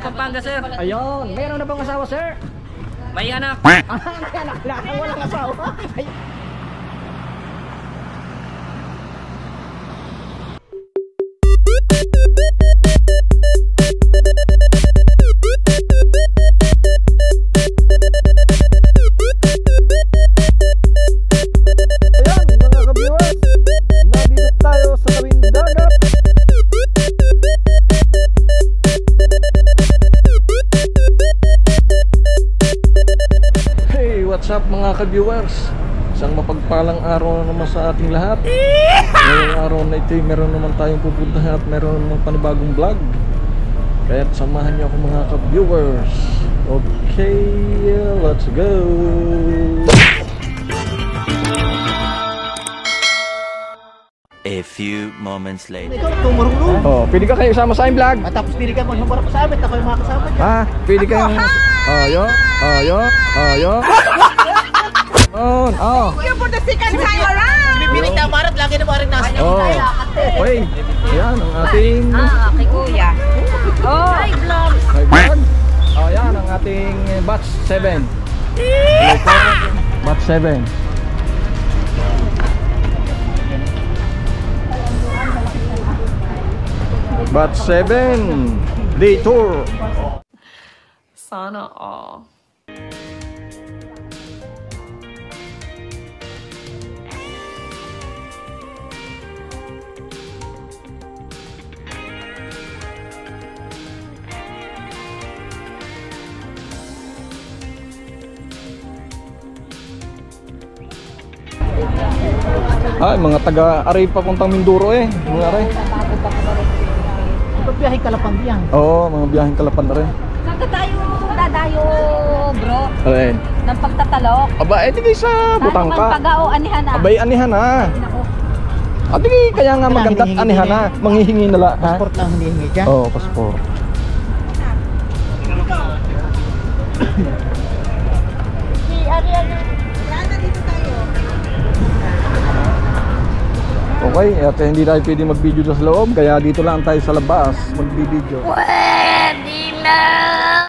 Pampanga, sir. Ayun, meron na bang asawa, sir? May anak. May anak lang, walang asawa. What's up mga ka-viewers? Isang mapagpalang araw naman sa ating lahat. Ngayong araw na ito meron naman tayong pupuntahan at meron naman panibagong vlog. Kaya samahan niyo ako mga ka-viewers. Okay, let's go! A few moments later. Ikaw, tumurulong. Oh, pwede ka kayo sama sa aking vlog? At tapos pili ka mo sumara pa sa amin. Ako yung mga kasama dyan. Ha? Pwede kayong... Ayo. You for the second time around. Bibinig na marat, lagi na maring nasa. Okay. Ayan ang ating... Kay Kuya. Oh, hi, vlogs. May vlog. Ayan ang ating batch 7. Batch 7. Batch 7. Day tour. Sana all. Ay, mga taga-aray papuntang Mindoro eh. Mga aray. Pagbiyahe Kalapan diyan. Oo, mga biyaheng Kalapan na rin. Saan ka tayo dadayo, bro? Alin? Ng pagtatalok. Aba, eh di kayo sa Butangka. Pagao, anihan na. Abay, anihan na. Adi kaya nga maganda anihan na. Manghihingi nila. Passport lang hinihingi dyan. Oo, passport. Okay, at hindi tayo pwede mag-video sa loob, kaya dito lang tayo sa labas mag-video. Pwede na!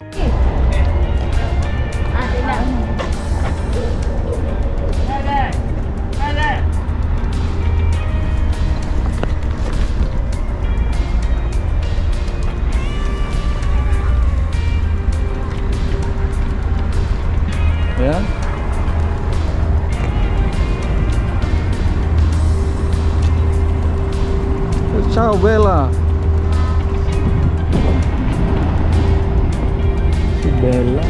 Ayan. Ciao Bella. Si Bella.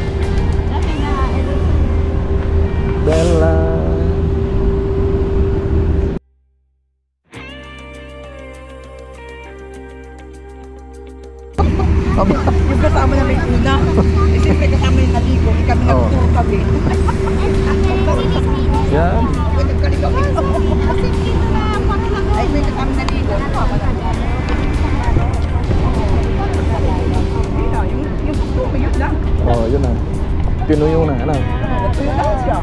Bella. Yung kasama na may una. Eh, siyempre kasama yung naligo. Kami nagturo kami. Yan. Ay, may kasama naligo. Yung pagtuko, yun lang. Oh, yun na. Pinuyo na, ano? Yun lang siya.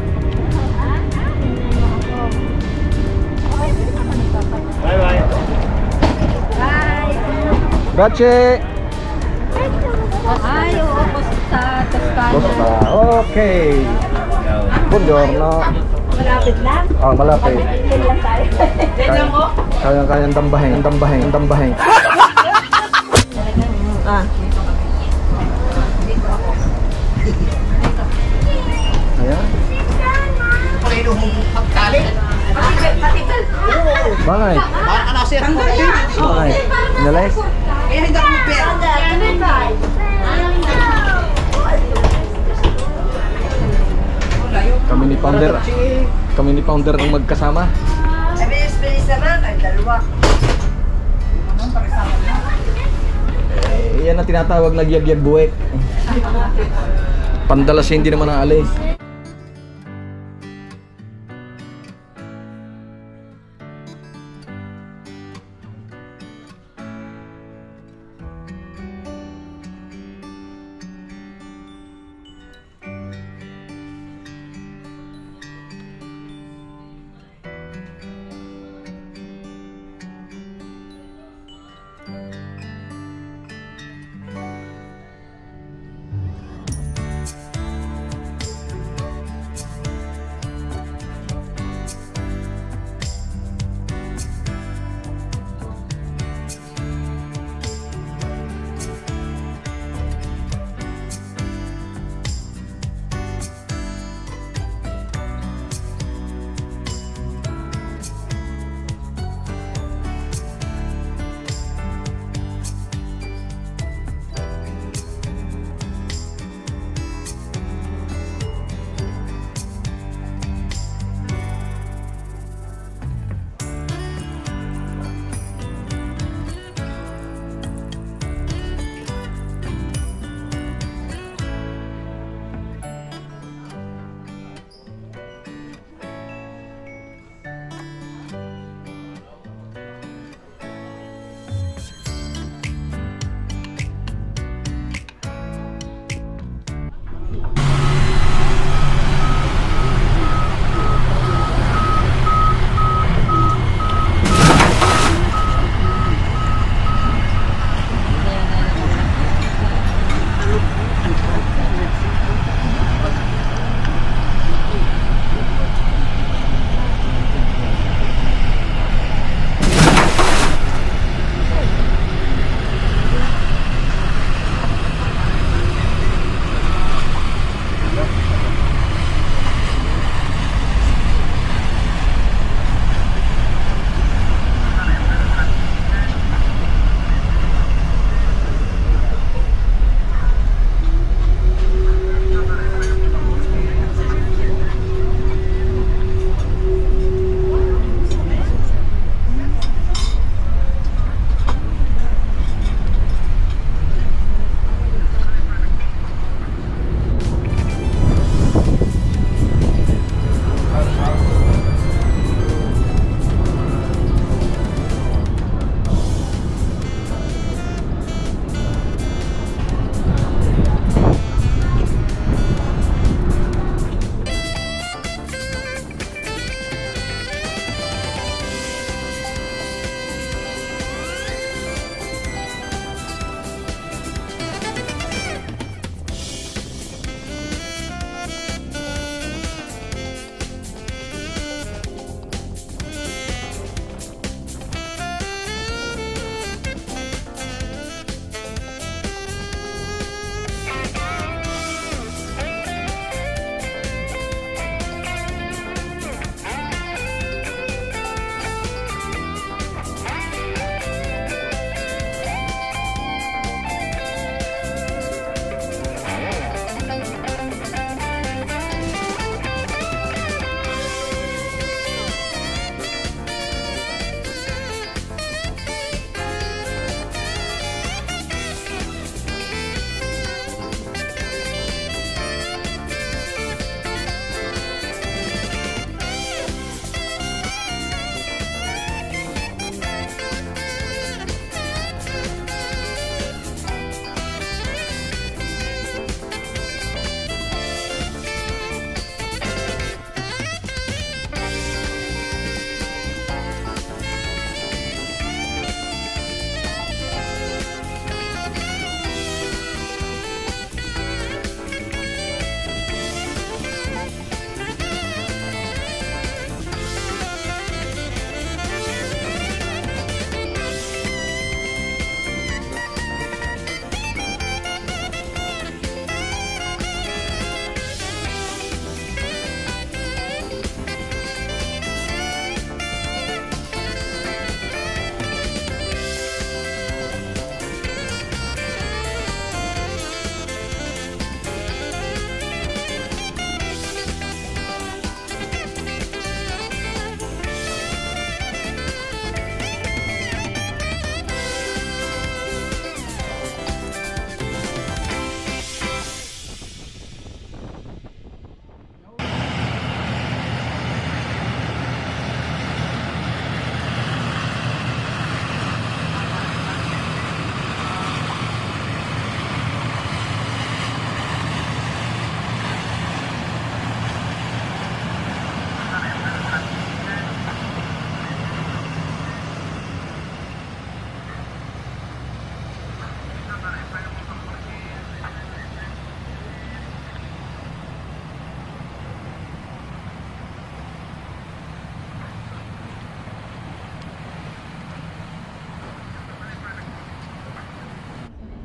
Bye. Grazie. Ay, oo, Costa, Toscano. Costa. Okay. Buongiorno. Malapit lang. Oh, malapit. Ilan lang tayo. Tignan mo. Kayang dambahin. Ayan. Pareho mong pagtali. Patigal. Bakit? Para ka na sir. Bakit? Inalis? Kaya hindi ako mag-pera. Kami ni founder ang magkasama. Bilis-bilis naman. Ay, dalawa. Yan ang tinatawag na gyag-gyag buwek. Pandalas hindi naman naalis.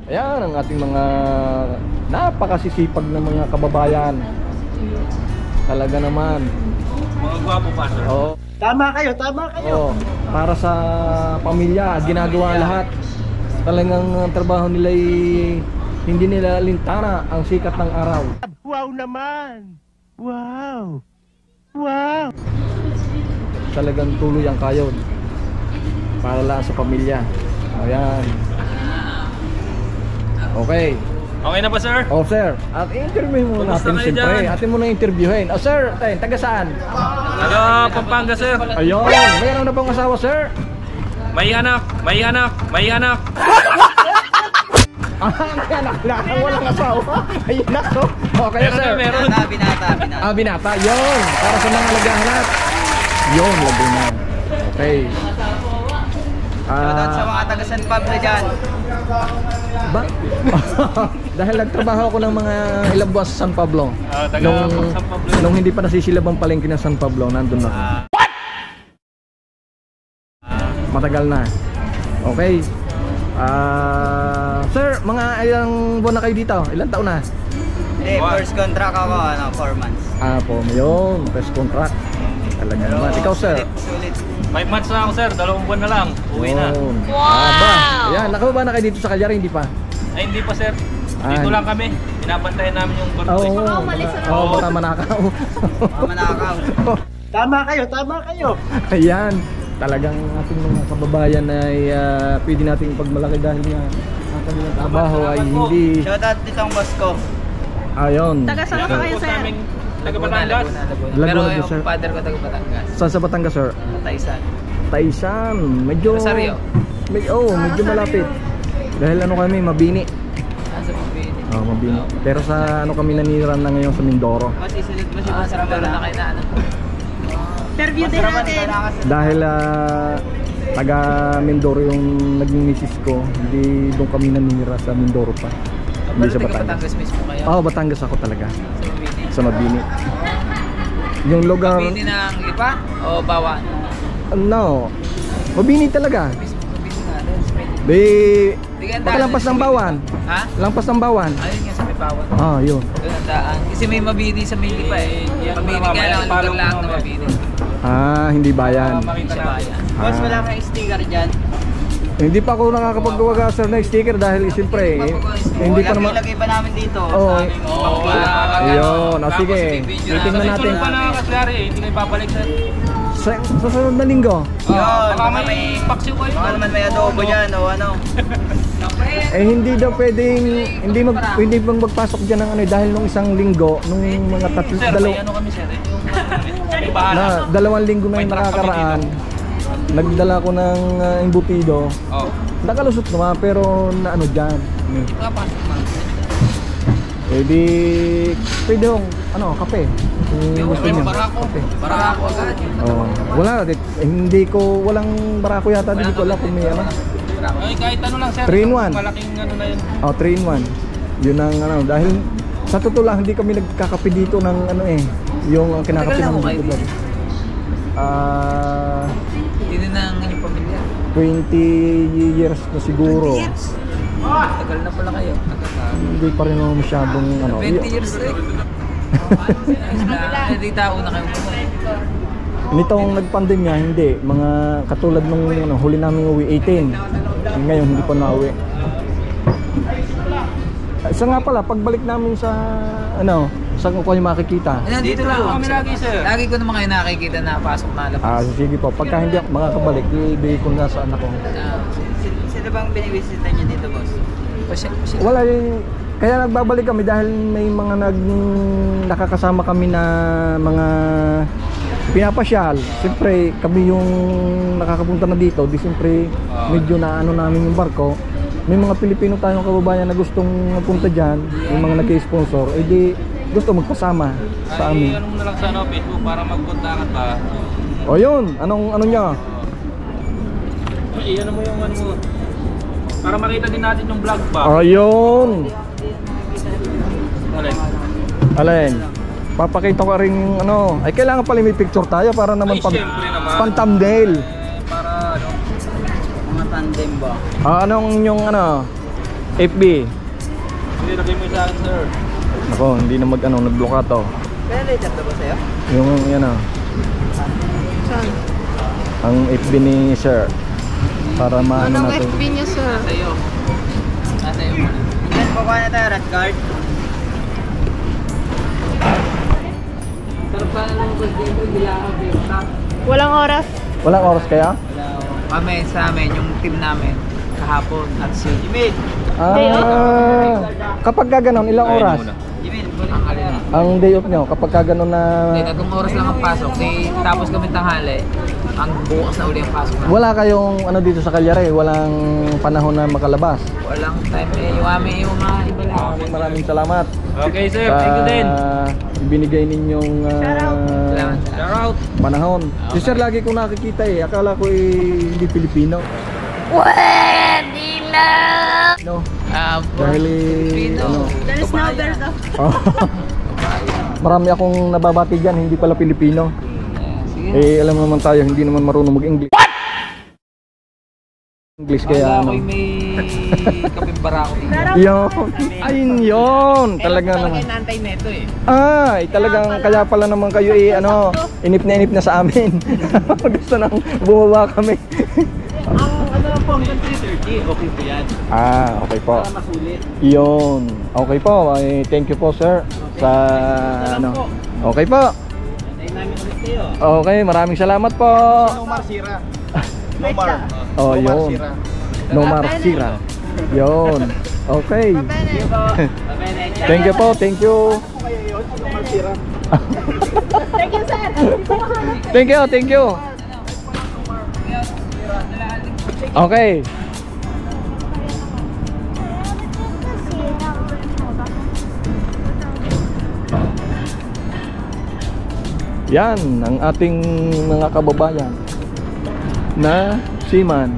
Ayan ang ating mga napakasisipag na mga kababayan. Talaga naman. Mga gwapo pa, sir. Oo. Tama kayo, tama kayo. Oo. Para sa pamilya, ginagawa lahat. Talagang ang trabaho nila ay hindi nila lintana ang sikat ng araw. Wow naman. Wow. Wow. Talagang tuloy ang kayod para lang sa pamilya. Ayan. Okay. Okay na ba, sir? Oh sir, at interview muna Kumusta natin kayo siyempre. dyan? Atin muna interviewin. Oh sir, taga saan? Taga Pampanga, sir. Ayun, mayroon na bang asawa sir? May anak, may anak, may anak. Ah, may anak na, walang asawa. Ayun na, so. Okay Meron sir. na, meron. Binata. Ah, binata, yun. Para sa mga naghahanap. Yun, lagay na. Okay. Shoutout sa mga taga San Pablo dyan. Ba? Dahil nagtrabaho ako ng mga ilang buwan sa San Pablo. Taga San Pablo. Nung hindi pa nasisilab ang palengke ng San Pablo, nandun ako. Matagal na. Okay. Sir, mga ilang buwan na kayo dito? Ilang taon na? First contract ako, 4 months. Po, yun. First contract. Talaga naman. Ikaw, sir? Sulit. 5 months na ako, sir. 2 buwan na lang. Uwi na. Yun. Ba? Ayan, nakababa na kayo dito sa Calyari, hindi pa? Ay, hindi pa, sir. Dito lang kami. Pinabantayan namin yung barangay. Oo, baka manakaw. Manakaw. Tama kayo, tama kayo. Ayan, talagang ating mga kababayan ay pwede nating pagmalaki dahil nga ang kanilang trabaho ay hindi. Shoutout dito ang boss ko. Ayun. Taga saan ka kayo, sir? Taga Batangas. Pero Laguna din, yung sir. father ko taga Batangas. Saan sa Batangas, sir? Taisan. Taisan. Medyo... Rosario. Medyo malapit. Dahil ano kami, Mabini. Nasa Pabini. Oh, Mabini. Pero sa ano kami nanirahan na ngayon sa Mindoro. Mas isunod mo siya sa Pablo na kayo na ano. Interview din natin. Dahil taga Mindoro yung naging misis ko, hindi doon kami nanira sa Mindoro pa. Hindi sa Batangas. Batangas mismo kayo. Oo, Batangas ako talaga. Sa Pabini. Sa Mabini. Yung lugar... Pabini ng Lipa o Bawan? No. Mabini talaga. Mismo Pabini nga doon sa Pabini. Pagkalampas ng Bawan. Ha? Lampas ng Bawan. Ayun nga sa may Bawan. Ah, yun. Doon ang daan. Kasi may Mabini sa may Lipa eh. Yan, Mabini mamaya, nga lang ang follow lugar lang mo na mamaya. Mabini. Hindi bayan. Makita Sa na. bayan. Boss, wala kang sticker dyan. Hindi pa ako nakakapagawa sir ng sticker dahil siyempre hindi pa naman. Ilagay pa namin dito. Oo. Sa aming Ayun, sige. Titingnan Sa natin. susunod pa na kasyari, hindi kayo babalik, sir. Sa susunod na linggo. Yun, Baka baka may paksiw kayo. baka naman may adobo dyan o ano. Hindi daw pwedeng hindi bang magpasok diyan ng ano dahil nung isang linggo, nung mga tatlo Sir, may ano kami, sir. May bahala. na 2 linggo na yung May truck kami nakakaraan. Nagdala ko ng embutido. Oh. Nakalusot naman pero na ano diyan. Kapasok man. Pwede yung kape. Kung gusto niyo. Barako. Kape. Barako agad. Oh, wala walang barako yata, hindi ko alam kung may ano. Ay, kahit ano lang, sir. 3 in 1. Malaking ano na yun. 3 in 1. Yun ang dahil sa totoo lang hindi kami nagkakape dito ng yung kinakape Matagal na ng ho kayo dito. Hindi na ang inyong pamilya. 20 years na siguro. Tagal na pala kayo. Tagal na. Hindi pa rin ako masyadong 20 years eh. Hindi tao na kayo. Nitong nagpandemya hindi, mga katulad nung huli namin uwi 18. Ngayon hindi pa nauwi. Isa nga pala, pagbalik namin sa saan ko kayo makikita? Dito lang kami lagi, sir. Lagi ko naman kayo nakikita na pasok na labas. Sige po, pagka hindi ako makakabalik, ibigay ko na sa anak ko. Sino bang binivisita niyo dito, boss? Wala kaya nagbabalik kami dahil may mga nakakasama kami na mga pinapasyal. Siyempre kami yung nakakapunta na dito, di siyempre medyo naano namin yung barko. May mga Pilipino tayong kababayan na gustong mapunta dyan, yung mga nag-sponsor, di gusto magpasama sa amin. Ay, ano mo na lang sa Facebook para magpuntakan ka. O yun, ano niya? Ay, ano mo yung ano mo. Para makita din natin yung vlog ba? Ayun. Alin? Papakita ko rin yung ay kailangan pala may picture tayo para naman Ay, syempre naman. pan-thumbnail. Para ano? Mga tandem ba? Anong yung FB. Hindi, lagay mo sa akin, sir. Ako, hindi na nag-blokato. Kaya na-chat na ba sa'yo? Yung yan o. Ang FB ni Sir. Para maano Anong natin. FB niya, sir? Sa'yo. Sa'yo muna. Yan, kukuha na tayo, red card. Sarap ka na lang ba dito, hindi lang ako. Walang oras. Walang oras kaya? Kami sa amin, yung team namin, kahapon at si Jimmy. Day Kapag gano'n, ilang oras? Jimmy, ang alin. Ang day off nyo, kapag gano'n na... Hindi, 3 oras lang ang pasok. Di, tapos kami tanghali, ang bukas na uli ang pasok na. Wala kayong ano dito sa Calyari, walang panahon na makalabas. Walang time eh. Yung amin, yung mga iba lang. Maraming salamat. Okay, sir. Thank you din. Ibinigay ninyong Salamat. Shout out. panahon. Si Sir lagi ko nakikita eh. Akala ko hindi Pilipino. Pwede na! No. Dahil Dahil ano. There is no, there's no. Oh. Marami akong nababati dyan, hindi pala Pilipino. Sige. Eh alam naman tayo, hindi naman marunong mag-English. English kaya ano. Ako'y may kapimbara ako. Yun. Ayun yun. Talaga naman. nantay neto eh. Ay, talagang kaya pala naman kayo ano, inip na sa amin. Gusto nang bumaba kami. Ang ano lang po, hanggang 3:30, okay po yan. Okay po. Para masulit. Yun. Okay po. Thank you po, sir. Sa ano. Okay po. Antayin namin ulit kayo. Okay, maraming salamat po. Nomar Sira. Nomar. Oh, yun. Nomar Sira. Yun. Okay. Thank you po. Thank you. Thank you, sir. Thank you. Thank you. Okay. Yan ang ating mga kababayan na seaman.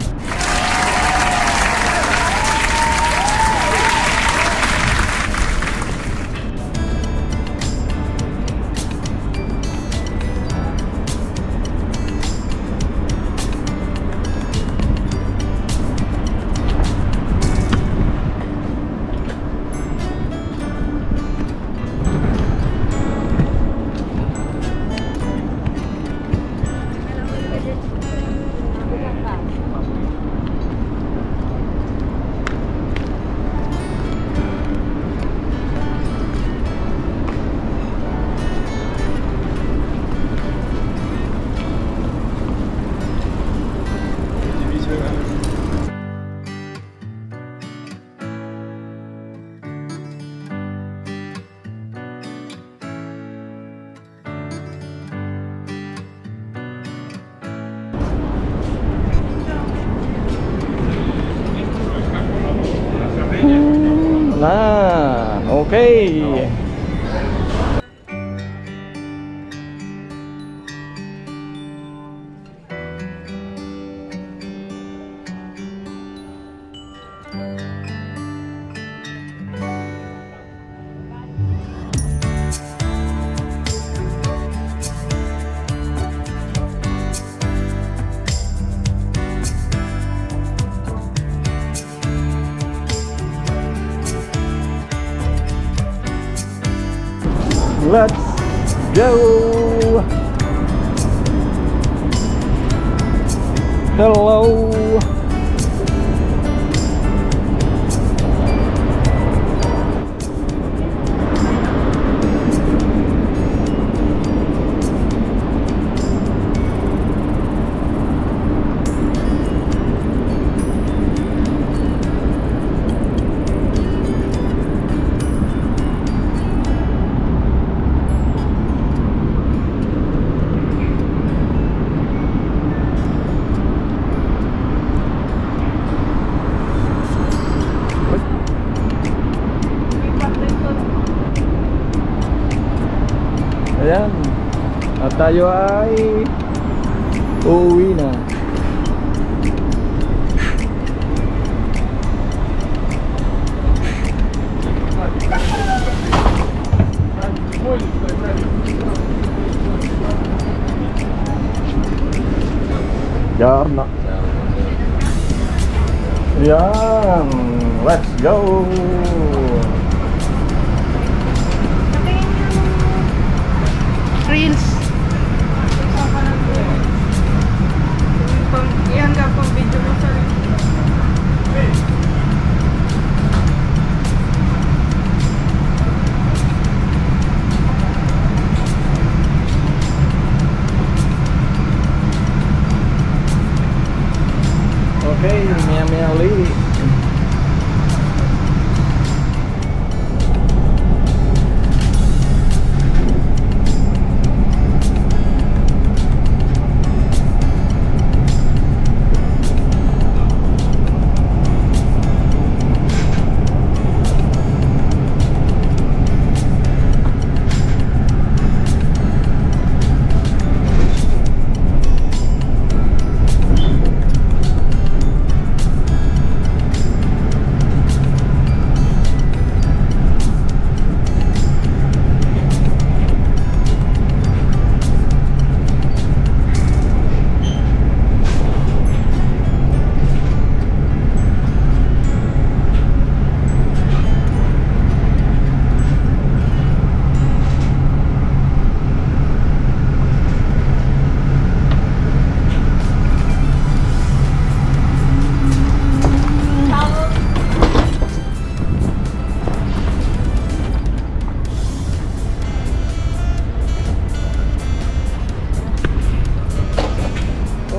Okay. Let's go. Hello. Ayan. At tayo ay uuwi na. Yarna. Yan. Let's go! Reels. Yan ka pang video mo sa Okay, maya ulit.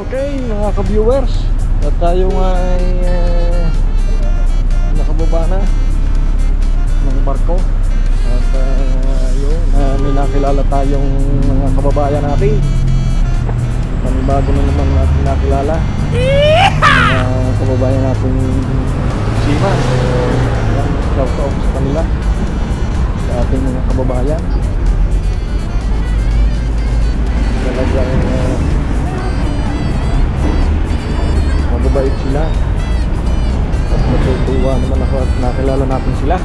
Okay mga ka-viewers, at tayo nga ay nakababa na ng barko. At yun, may nakilala tayong mga kababayan natin. Panibago na naman natin nakilala mga kababayan natin Sima. Shout out sa kanila, sa ating mga kababayan. Talagang mababait sila at natutuwa naman ako at nakilala natin sila.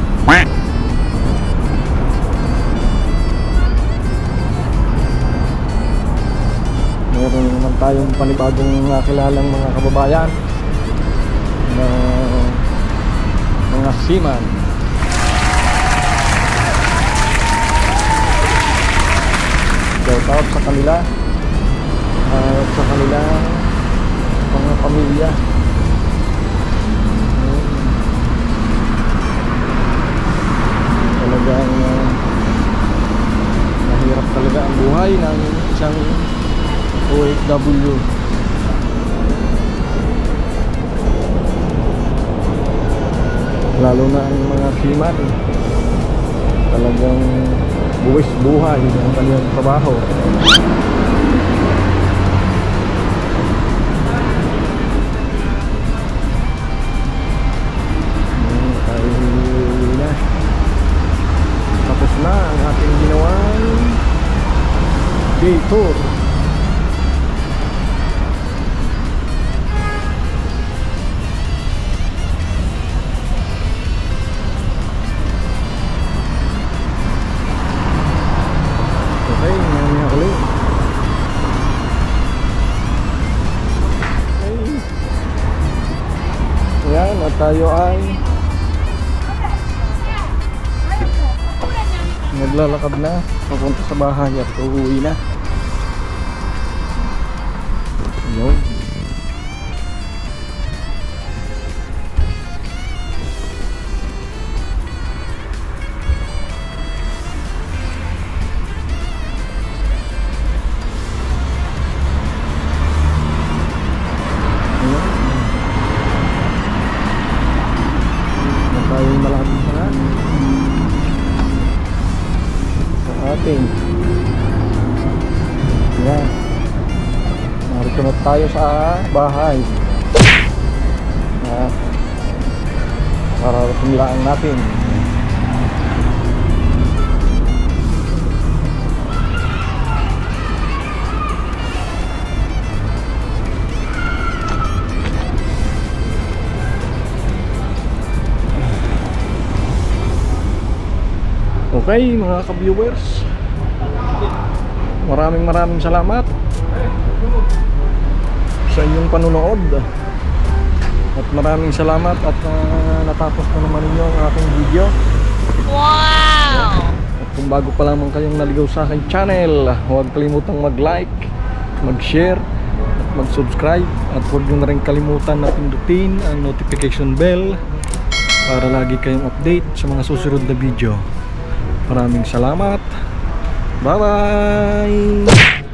Meron naman tayong panibagong nakilalang mga kababayan na mga seaman. Shout out sa kanila at sa kanila mga pamilya. Talagang mahirap talaga ang buhay ng isang OFW. Lalo na ang mga seaman, talagang buwis buhay ang kanyang trabaho. Tapos na ang ating ginawang day tour. Okay, ngayon ulit. Okay. Ayan, at tayo ay naglalakad na papunta sa bahay at uuwi na. Yun. Tayong malapit na sa ating. Yan, narito na tayo sa bahay. Kararating lang natin. Okay mga ka-viewers, maraming salamat sa inyong panunood. At maraming salamat at natapos na naman ninyo ang aking video. Wow! At kung bago pa lamang kayong naligaw sa aking channel, huwag kalimutang mag-like, mag-share, at mag-subscribe. At huwag nyo na rin kalimutan na pindutin ang notification bell para lagi kayong update sa mga susunod na video. Maraming salamat. Bye-bye!